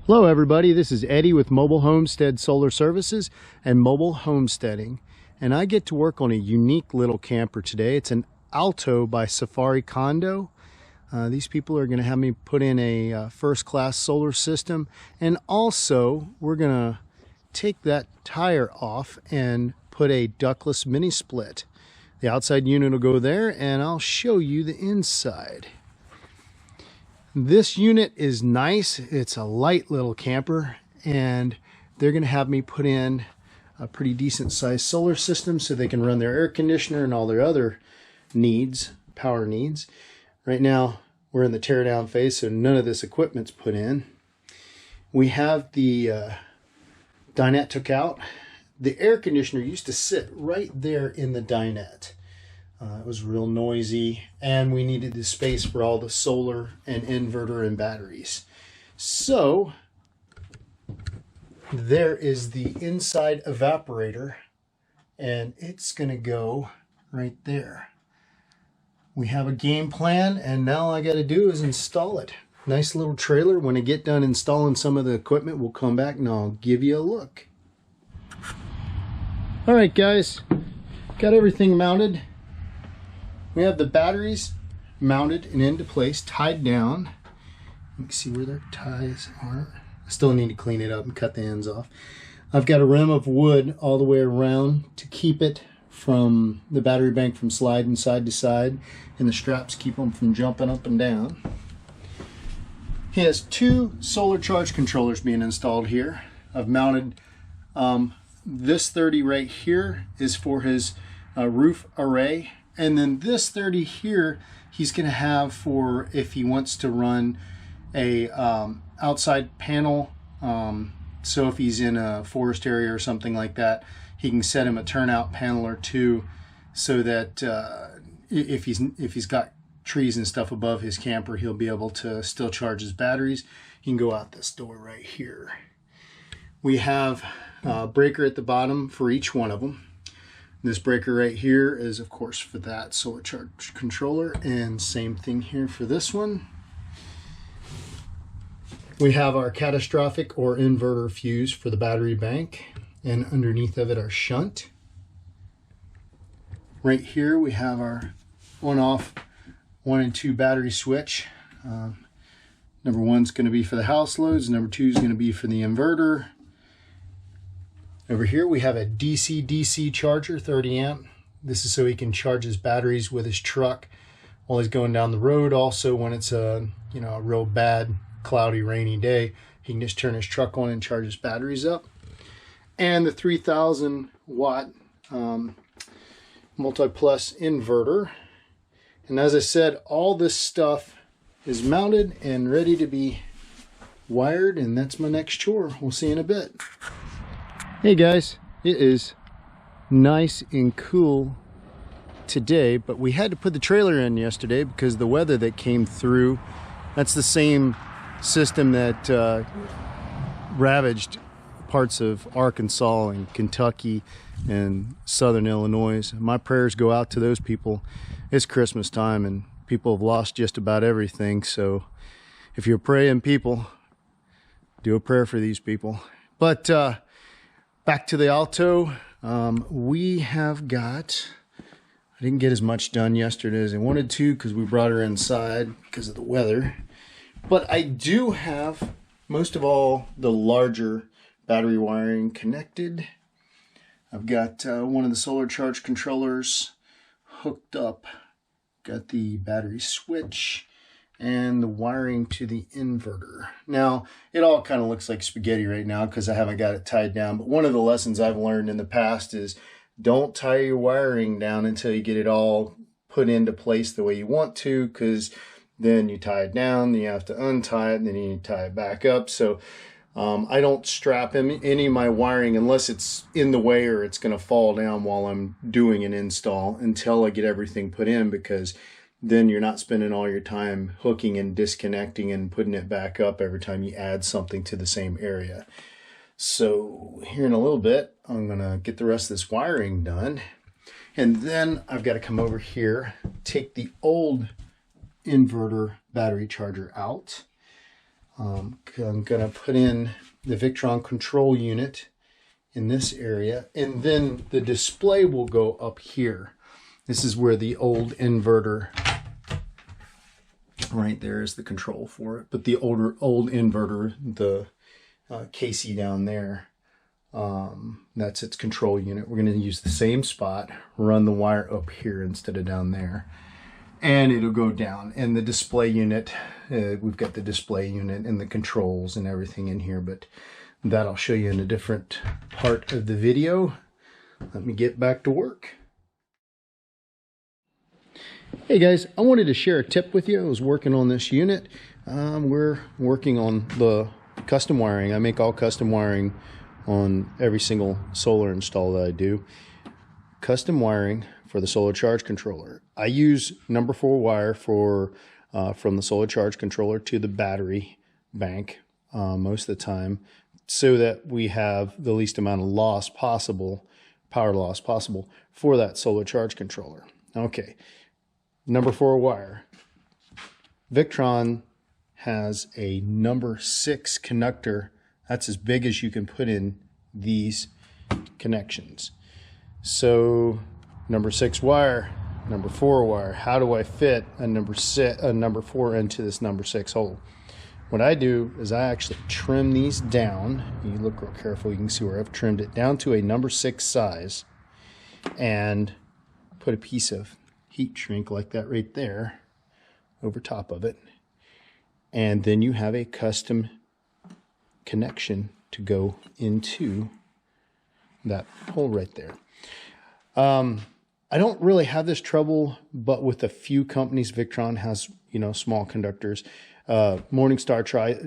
Hello everybody, this is Eddie with Mobile Homestead Solar Services and Mobile Homesteading, and I get to work on a unique little camper today. It's an Alto by Safari Condo. These people are going to have me put in a first-class solar system, and also we're going to take that tire off and put a ductless mini split. The outside unit will go there, and I'll show you the inside. This unit is nice. It's a light little camper, and they're going to have me put in a pretty decent sized solar system so they can run their air conditioner and all their other needs, power needs. Right now we're in the tear down phase, so none of this equipment's put in. We have the dinette took out. The air conditioner used to sit right there in the dinette. It was real noisy, and we needed the space for all the solar and inverter and batteries. So there is the inside evaporator, and it's going to go right there. We have a game plan, and now all I got to do is install it. Nice little trailer. When I get done installing some of the equipment, we'll come back and I'll give you a look. All right, guys, got everything mounted. We have the batteries mounted and into place, tied down. You can see where their ties are. I still need to clean it up and cut the ends off. I've got a rim of wood all the way around to keep it from the battery bank from sliding side to side, and the straps keep them from jumping up and down. He has two solar charge controllers being installed here. I've mounted this 30 right here is for his roof array. And then this 30 here, he's going to have for if he wants to run a outside panel. So if he's in a forest area or something like that, he can set him a turnout panel or two, so that if he's got trees and stuff above his camper, he'll be able to still charge his batteries. He can go out this door right here. We have a breaker at the bottom for each one of them. This breaker right here is, of course, for that solar charge controller, and same thing here for this one. We have our catastrophic or inverter fuse for the battery bank, and underneath of it our shunt. Right here we have our on-off 1 and 2 battery switch. Number 1's going to be for the house loads, number 2 is going to be for the inverter. Over here we have a DC-DC charger, 30 amp. This is so he can charge his batteries with his truck while he's going down the road. Also, when it's a real bad, cloudy, rainy day, he can just turn his truck on and charge his batteries up. And the 3,000 watt multi-plus inverter. And as I said, all this stuff is mounted and ready to be wired, and that's my next chore. We'll see you in a bit. Hey guys, it is nice and cool today, but we had to put the trailer in yesterday because the weather that came through, that's the same system that ravaged parts of Arkansas and Kentucky and southern Illinois. My prayers go out to those people. It's Christmas time and people have lost just about everything, so if you're praying people, do a prayer for these people. But back to the Alto. We have got, I didn't get as much done yesterday as I wanted to because we brought her inside because of the weather. But I do have most of all the larger battery wiring connected. I've got one of the solar charge controllers hooked up. Got the battery switch and the wiring to the inverter. Now, it all kind of looks like spaghetti right now because I haven't got it tied down, but one of the lessons I've learned in the past is don't tie your wiring down until you get it all put into place the way you want to, because then you tie it down, then you have to untie it, and then you need to tie it back up. So I don't strap any of my wiring unless it's in the way or it's going to fall down while I'm doing an install until I get everything put in, because then you're not spending all your time hooking and disconnecting and putting it back up every time you add something to the same area. So here in a little bit, I'm going to get the rest of this wiring done. And then I've got to come over here, take the old inverter battery charger out. I'm gonna put in the Victron control unit in this area, and then the display will go up here. This is where the old inverter, right there is the control for it, but the old inverter, the KC down there, that's its control unit. We're going to use the same spot, run the wire up here instead of down there, and it'll go down. And the display unit, we've got the display unit and the controls and everything in here, but that I'll show you in a different part of the video. Let me get back to work. Hey guys, I wanted to share a tip with you. I was working on this unit. We're working on the custom wiring. I make all custom wiring on every single solar install that I do. Custom wiring for the solar charge controller. I use number 4 wire for from the solar charge controller to the battery bank most of the time, so that we have the least amount of loss possible, power loss possible, for that solar charge controller. Okay, number 4 wire. Victron has a number 6 connector. That's as big as you can put in these connections. So number 6 wire, number 4 wire. How do I fit a number 4 into this number 6 hole? What I do is I actually trim these down. You look real careful, you can see where I've trimmed it down to a number 6 size, and put a piece of heat shrink like that right there over top of it. And then you have a custom connection to go into that hole right there. I don't really have this trouble, but with a few companies, Victron has, small conductors. Morningstar,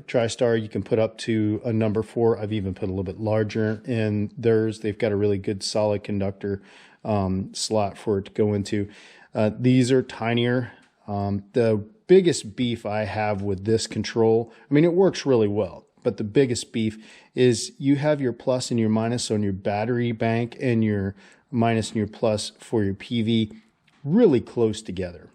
TriStar, you can put up to a number 4. I've even put a little bit larger in theirs. They've got a really good solid conductor slot for it to go into. These are tinier. The biggest beef I have with this control, it works really well, but the biggest beef is you have your plus and your minus on your battery bank and your minus and your plus for your PV really close together.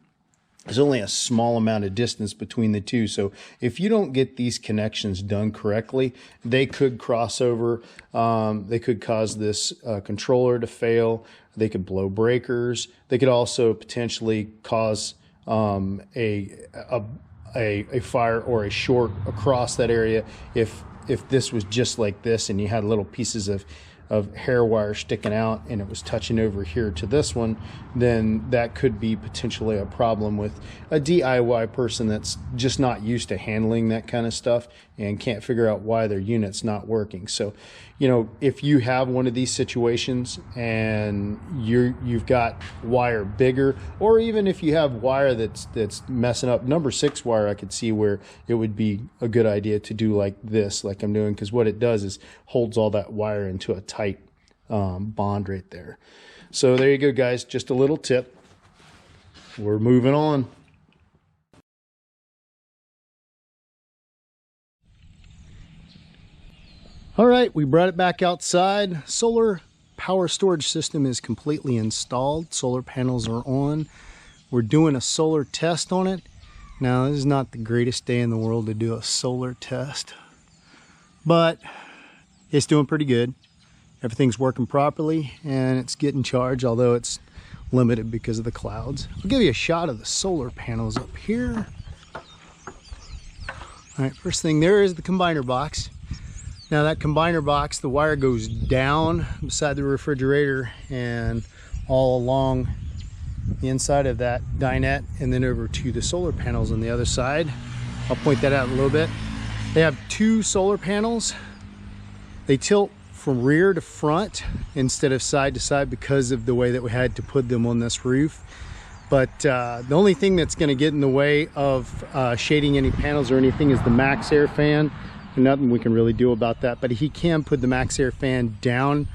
There's only a small amount of distance between the two, so if you don't get these connections done correctly, they could cross over. They could cause this controller to fail. They could blow breakers. They could also potentially cause a fire or a short across that area if this was just like this and you had little pieces of hair wire sticking out and it was touching over here to this one, then that could be potentially a problem with a DIY person that's just not used to handling that kind of stuff and can't figure out why their unit's not working. So, if you have one of these situations and you've got wire bigger, or even if you have wire that's messing up, number 6 wire, I could see where it would be a good idea to do like this, like I'm doing, because what it does is holds all that wire into a tight bond right there. So there you go, guys. Just a little tip. We're moving on. All right, we brought it back outside. Solar power storage system is completely installed. Solar panels are on. We're doing a solar test on it. Now, this is not the greatest day in the world to do a solar test, but it's doing pretty good. Everything's working properly and it's getting charged, although it's limited because of the clouds. I'll give you a shot of the solar panels up here. All right, first thing there is the combiner box. Now that combiner box, the wire goes down beside the refrigerator and all along the inside of that dinette and then over to the solar panels on the other side. I'll point that out a little bit. They have 2 solar panels. They tilt from rear to front instead of side to side because of the way that we had to put them on this roof. But the only thing that's going to get in the way of shading any panels or anything is the max air fan. Nothing we can really do about that, but he can put the max air fan down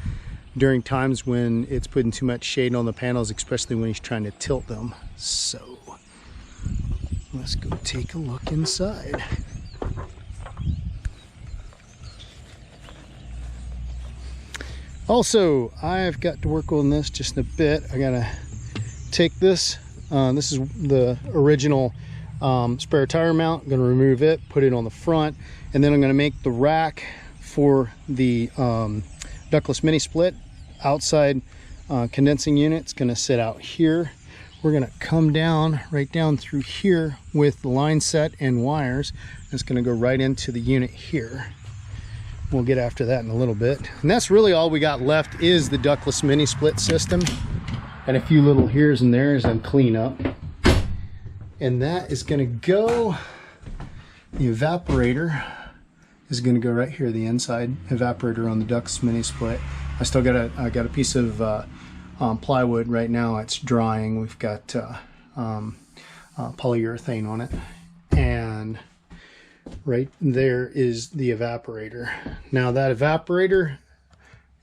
during times when it's putting too much shade on the panels, especially when he's trying to tilt them. So let's go take a look inside. Also, I've got to work on this just a bit. I gotta take this. This is the original spare tire mount. I'm going to remove it, put it on the front, and then I'm going to make the rack for the ductless mini split outside condensing unit. It's going to sit out here. We're going to come down right down through here with the line set and wires. It's going to go right into the unit here. We'll get after that in a little bit. And that's really all we got left is the ductless mini split system and a few little here's and there's and clean up. And that is going to go, the evaporator is going to go right here, the inside evaporator on the ductless mini split. I still got a piece of plywood right now. It's drying. We've got polyurethane on it, and right there is the evaporator. Now that evaporator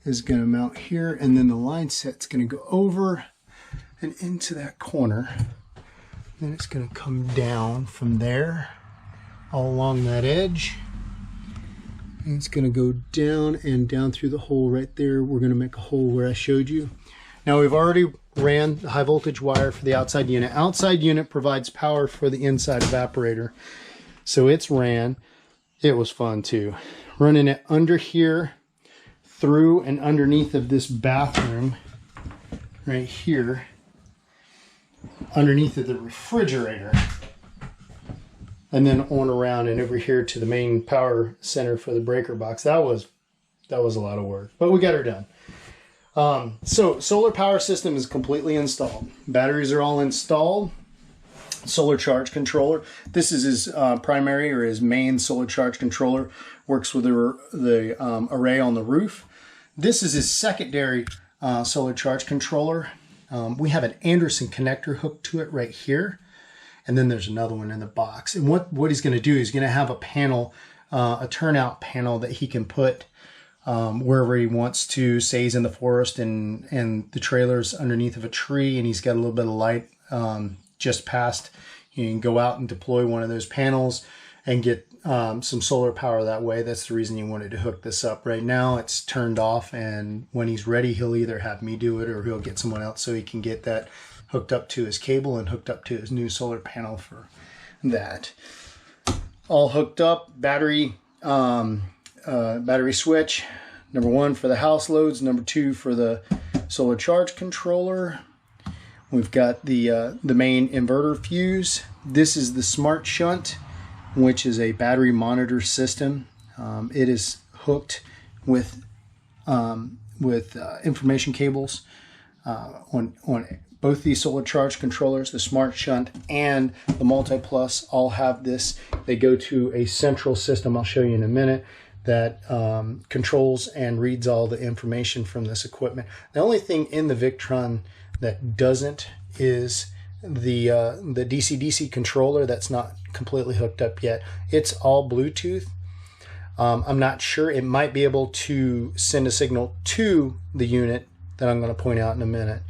is going to mount here, and then the line set's going to go over and into that corner. Then it's going to come down from there all along that edge, and it's going to go down and down through the hole right there. We're going to make a hole where I showed you. Now we've already ran the high voltage wire for the outside unit. Outside unit provides power for the inside evaporator. So it's ran. It was fun too. Running it under here, through and underneath of this bathroom right here, underneath of the refrigerator, and then on around and over here to the main power center for the breaker box. That was a lot of work, but we got her done. So solar power system is completely installed. Batteries are all installed. Solar charge controller. This is his primary or his main solar charge controller. Works with the array on the roof. This is his secondary solar charge controller. We have an Anderson connector hooked to it right here. And then there's another one in the box. And what he's going to do is he's going to have a panel, a turnout panel that he can put wherever he wants to. Say he's in the forest and the trailer's underneath of a tree and he's got a little bit of light just past. You can go out and deploy one of those panels and get some solar power that way. That's the reason he wanted to hook this up. Right now it's turned off, and when he's ready he'll either have me do it or he'll get someone else so he can get that hooked up to his cable and hooked up to his new solar panel for that. All hooked up. Battery switch, number 1 for the house loads, number 2 for the solar charge controller. We've got the main inverter fuse. This is the smart shunt, which is a battery monitor system. It is hooked with information cables on both these solar charge controllers. The smart shunt and the multi-plus all have this. They go to a central system, I'll show you in a minute, that controls and reads all the information from this equipment. The only thing in the Victron that doesn't is the DC-DC controller. That's not completely hooked up yet. It's all Bluetooth. I'm not sure. It might be able to send a signal to the unit that I'm going to point out in a minute.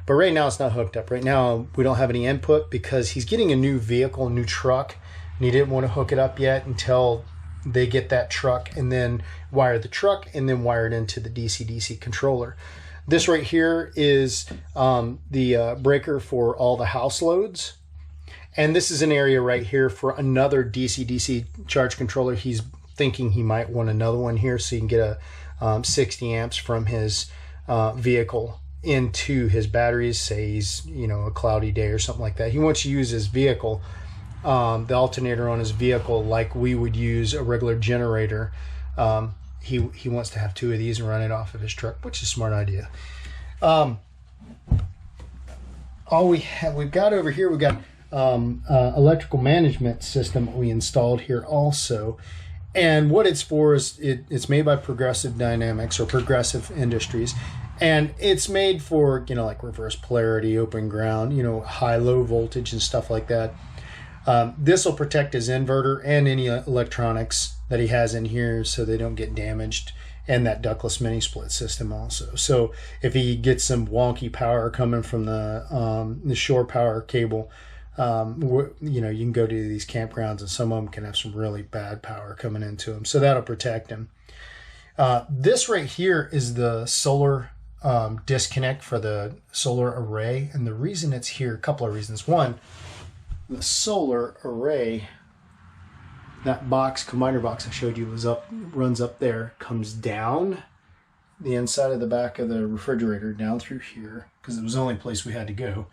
But right now it's not hooked up. Right now we don't have any input because he's getting a new vehicle, a new truck, and he didn't want to hook it up yet until they get that truck and then wire the truck and then wire it into the DC-DC controller. This right here is the breaker for all the house loads. And this is an area right here for another DC-DC charge controller. He's thinking he might want another one here so he can get a 60 amps from his vehicle into his batteries. Say he's, a cloudy day or something like that. He wants to use his vehicle, the alternator on his vehicle, like we would use a regular generator. He wants to have 2 of these and run it off of his truck, which is a smart idea. We've got over here, we've got electrical management system we installed here also. And what it's for is it's made by Progressive Dynamics or Progressive Industries. And it's made for, like reverse polarity, open ground, high-low voltage and stuff like that. This will protect his inverter and any electronics that he has in here so they don't get damaged, and that ductless mini split system also. So if he gets some wonky power coming from the shore power cable, you can go to these campgrounds and some of them can have some really bad power coming into them. So that'll protect him. This right here is the solar disconnect for the solar array. And the reason it's here, a couple of reasons. One, the solar array, that box, combiner box I showed you, runs up there, comes down the inside of the back of the refrigerator down through here, because it was the only place we had to go,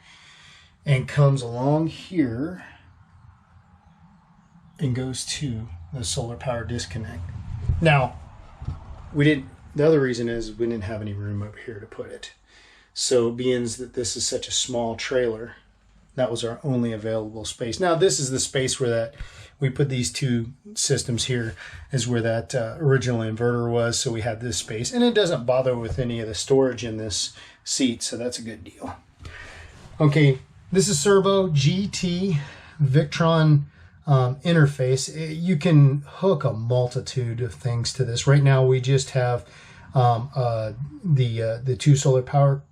and comes along here and goes to the solar power disconnect. Now, the other reason is we didn't have any room over here to put it. So being that this is such a small trailer, that was our only available space. Now this is the space where we put these two systems here, is where that original inverter was. So we had this space, and it doesn't bother with any of the storage in this seat. So that's a good deal. Okay, this is Servo GT Victron interface. You can hook a multitude of things to this. Right now we just have the two solar power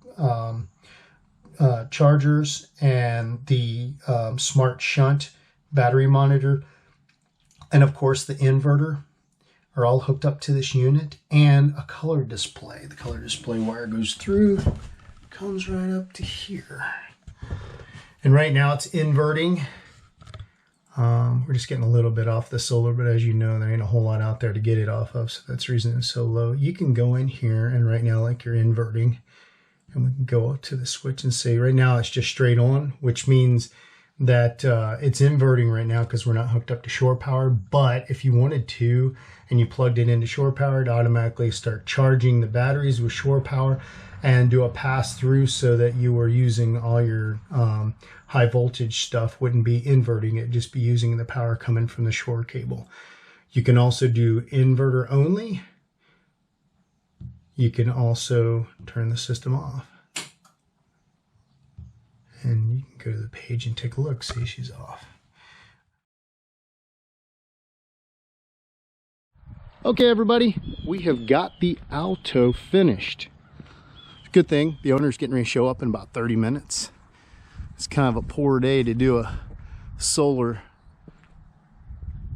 chargers and the smart shunt battery monitor, and of course the inverter are all hooked up to this unit, and a color display. The color display wire goes through, comes right up to here, and right now it's inverting. We're just getting a little bit off the solar, but as you know, there ain't a whole lot out there to get it off of, so that's the reason it's so low. You can go in here, and right now, like, you're inverting, and we can go up to the switch and say right now it's just straight on, which means that it's inverting right now because we're not hooked up to shore power. But if you wanted to, and you plugged it into shore power, it'd automatically start charging the batteries with shore power and do a pass through, so that you were using all your high voltage stuff wouldn't be inverting, it'd just be using the power coming from the shore cable. You can also do inverter only. You can also turn the system off. And you can go to the page and take a look, see she's off. Okay everybody, we have got the Alto finished. Good thing the owner's getting ready to show up in about 30 minutes. It's kind of a poor day to do a solar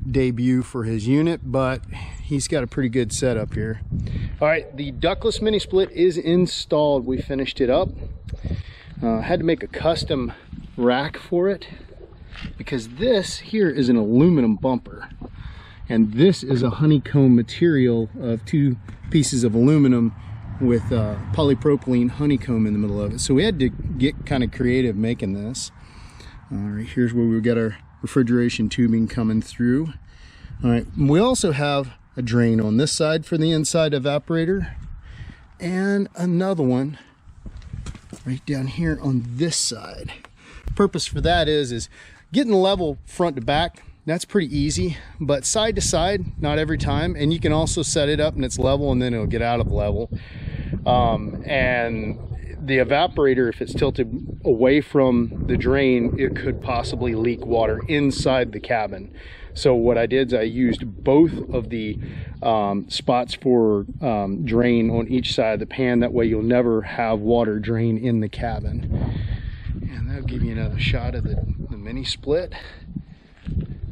debut for his unit, but he's got a pretty good setup here. All right, the ductless mini split is installed. We finished it up. Had to make a custom rack for it because this here is an aluminum bumper, and this is a honeycomb material of two pieces of aluminum with polypropylene honeycomb in the middle of it. So we had to get kind of creative making this. All right, here's where we got our refrigeration tubing coming through. All right, we also have a drain on this side for the inside evaporator, and another one right down here on this side. Purpose for that is getting level front to back. That's pretty easy, but side to side, not every time. And you can also set it up and it's level, and then it'll get out of level. And the evaporator, if it's tilted away from the drain, it could possibly leak water inside the cabin. So what I did is I used both of the spots for drain on each side of the pan. That way you'll never have water drain in the cabin. And that'll give you another shot of the mini split.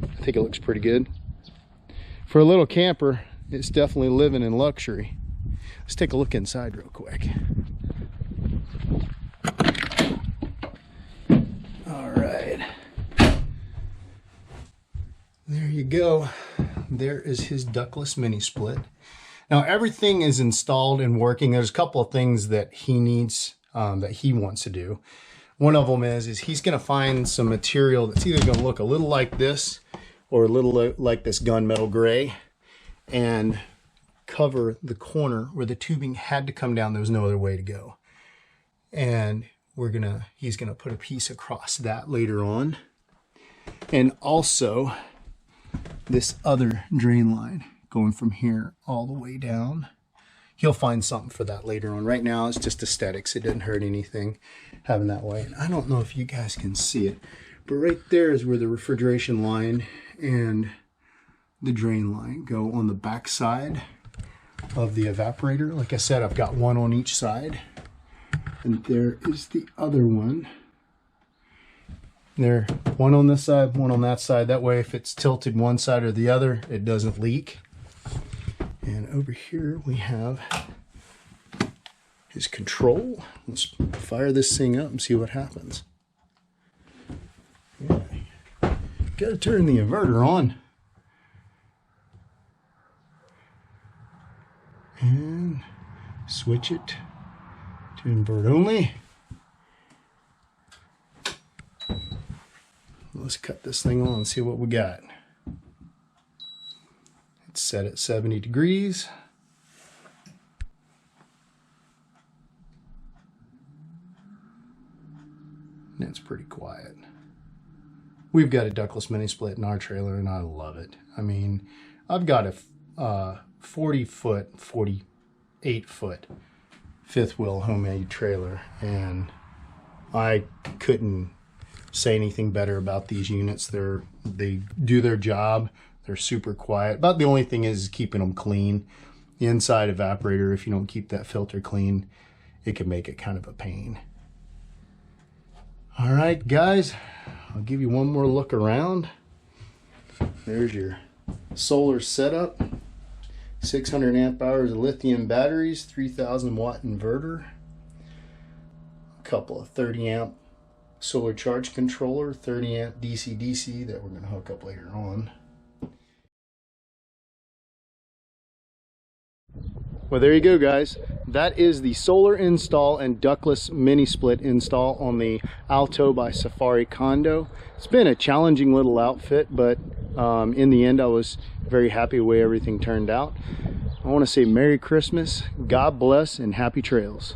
I think it looks pretty good. For a little camper, it's definitely living in luxury. Let's take a look inside real quick. All right. There you go. There is his ductless mini split. Now everything is installed and working. There's a couple of things that he needs, that he wants to do. One of them is he's going to find some material that's either going to look a little like this or a little like this gunmetal gray, and cover the corner where the tubing had to come down. There was no other way to go. And he's gonna put a piece across that later on. And also this other drain line going from here all the way down. He'll find something for that later on. Right now it's just aesthetics. It doesn't hurt anything having that way. And I don't know if you guys can see it, but right there is where the refrigeration line and the drain line go on the back side of the evaporator. Like I said, I've got one on each side, and there is the other one. There, one on this side, one on that side. That way if it's tilted one side or the other, it doesn't leak. And over here we have his control. Let's fire this thing up and see what happens. Yeah. Gotta turn the inverter on. And switch it to invert only. Let's cut this thing on and see what we got. It's set at 70 degrees. And it's pretty quiet. We've got a ductless mini split in our trailer and I love it. I mean, I've got a 48 foot fifth wheel homemade trailer, and I couldn't say anything better about these units. They do their job. They're super quiet. About the only thing is keeping them clean. The inside evaporator, if you don't keep that filter clean, it can make it kind of a pain. All right, guys, I'll give you one more look around. There's your solar setup. 600 amp hours of lithium batteries, 3000 watt inverter, a couple of 30 amp solar charge controller, 30 amp DC-DC that we're going to hook up later on. Well, there you go, guys. That is the solar install and ductless mini split install on the Alto by Safari Condo. It's been a challenging little outfit, but in the end I was very happy the way everything turned out. I want to say Merry Christmas, God bless, and happy trails.